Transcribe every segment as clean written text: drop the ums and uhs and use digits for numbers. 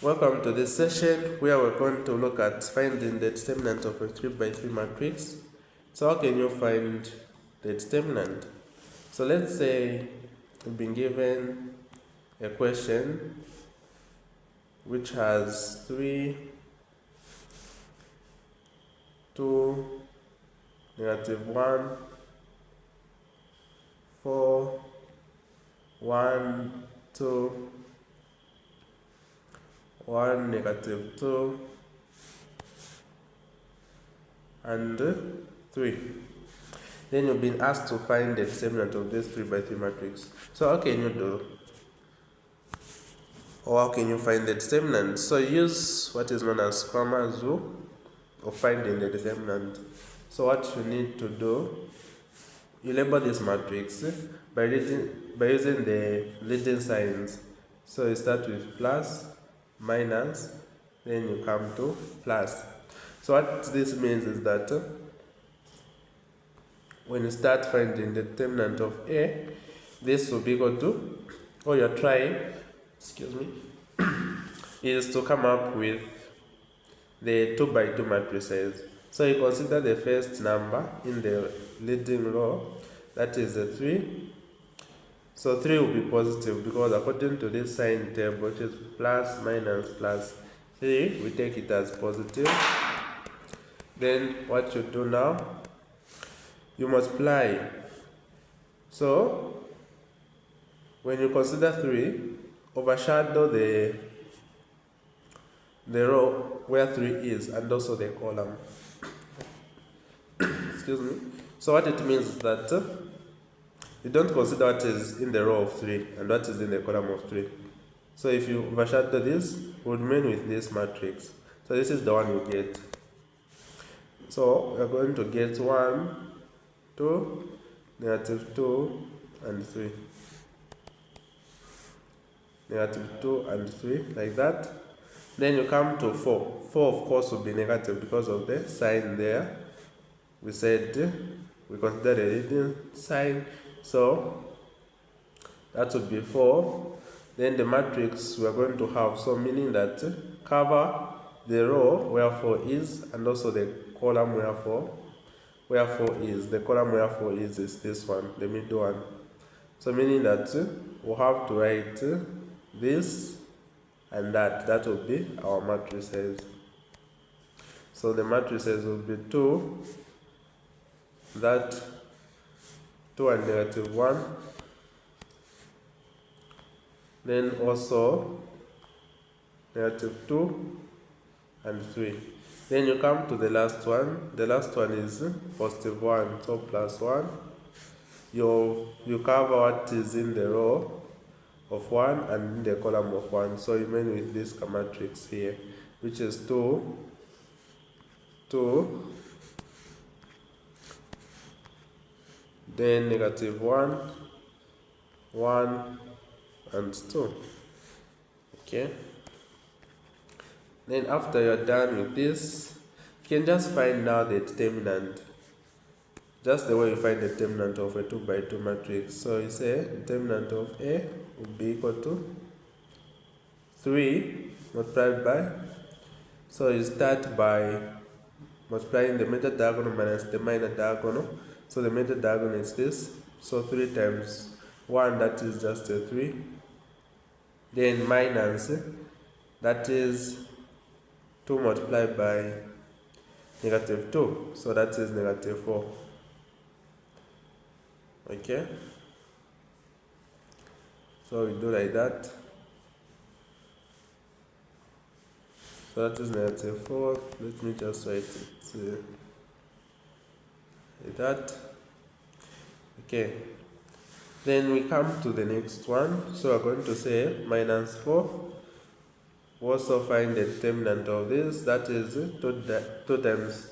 Welcome to this session where we're going to look at finding the determinant of a 3 by 3 matrix. So how can you find the determinant? So let's say you've been given a question which has 3, 2, -1, 4, 1, 2, 1, -2, and 3. Then you've been asked to find the determinant of this 3 by 3 matrix. So how can you do? Or how can you find the determinant? So use what is known as Cramer's rule of finding the determinant. So what you need to do, you label this matrix by using the leading signs. So you start with plus, minus, then you come to plus. So what this means is that when you start finding the determinant of A, this will be equal to, or you're trying, is to come up with the 2 by 2 matrices. So you consider the first number in the leading row, that is a 3. So 3 will be positive because according to this sign table, which is plus, minus, plus 3, we take it as positive. Then what you do now, you multiply. So when you consider 3, overshadow the row where 3 is and also the column. So what it means is that you don't consider what is in the row of 3 and what is in the column of 3. So if you overshadow this, we will remain with this matrix. So this is the one you get. So we are going to get 1, 2, -2, and 3. -2 and 3, like that. Then you come to 4. 4 of course will be negative because of the sign there. We said we consider the leading sign, so that would be 4. Then the matrix we are going to have, so meaning that cover the row where 4 is and also the column where 4 is. The column where 4 is this one, the middle one. So meaning that we'll have to write this and that will be our matrices. So the matrices will be 2, that 2 and -1, then also -2 and 3. Then you come to the last one. The last one is +1, so +1. You cover what is in the row of 1 and in the column of 1. So you remain with this matrix here, which is 2, 2, then -1, 1, and 2. Okay. Then after you're done with this, you can just find now the determinant. Just the way you find the determinant of a 2 by 2 matrix. So you say determinant of A will be equal to 3 multiplied by, so you start by multiplying the major diagonal minus the minor diagonal. So the major diagonal is this, so 3 times 1, that is just a 3. Then minus, that is 2 multiplied by -2, so that is -4. Okay, so we do like that. So that is -4. Let me just write it like that. Okay, then we come to the next one. So we're going to say -4. We also find the determinant of this, that is 2 times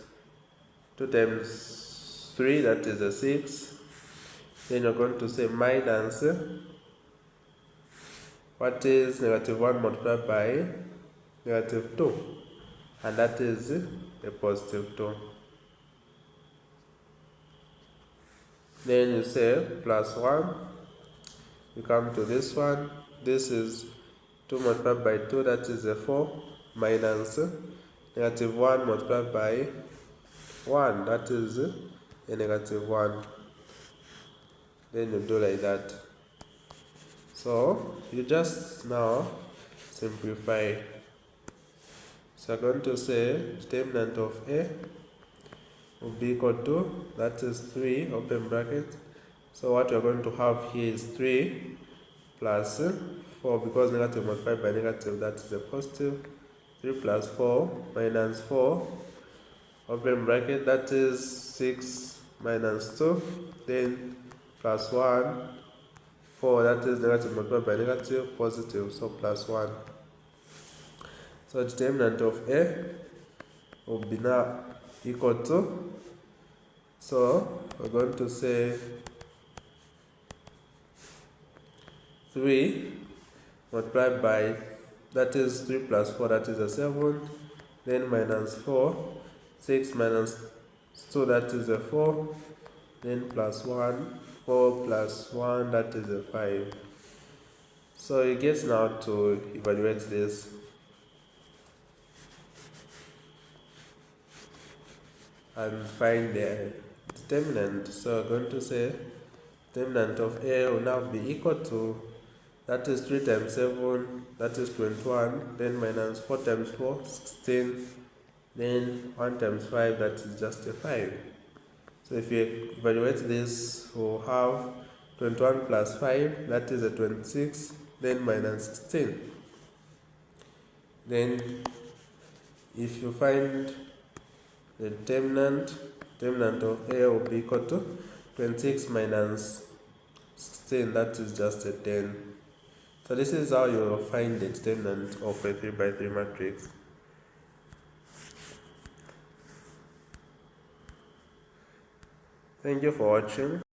3, that is a 6. Then you're going to say minus, what is -1 multiplied by -2, and that is a +2. Then you say +1, you come to this one, this is 2 multiplied by 2, that is a 4, minus negative 1 multiplied by 1, that is a negative 1. Then you do like that. So you just now simplify. So I'm going to say determinant of A will be equal to, that is 3, open bracket. So what you're going to have here is 3 plus 4, because negative multiplied by negative, that is a positive. 3 plus 4 minus 4, open bracket, that is 6 minus 2, then plus 1, 4, that is negative multiplied by negative, positive, so plus 1. So determinant of A will be now equal to, so we're going to say 3 multiplied by, that is 3 plus 4, that is a 7, then minus 4, 6 minus 2, that is a 4, then plus 1, 4 plus 1, that is a 5. So you get now to evaluate this. And find the determinant. So we're going to say determinant of A will now be equal to, that is 3 times 7, that is 21, then minus 4 times 4, 16, then 1 times 5, that is just a 5. So if you evaluate this, we'll have 21 plus 5, that is a 26, then minus 16. Then if you find the determinant of A will be equal to 26 minus 16, that is just a 10. So this is how you will find the determinant of a 3 by 3 matrix. Thank you for watching.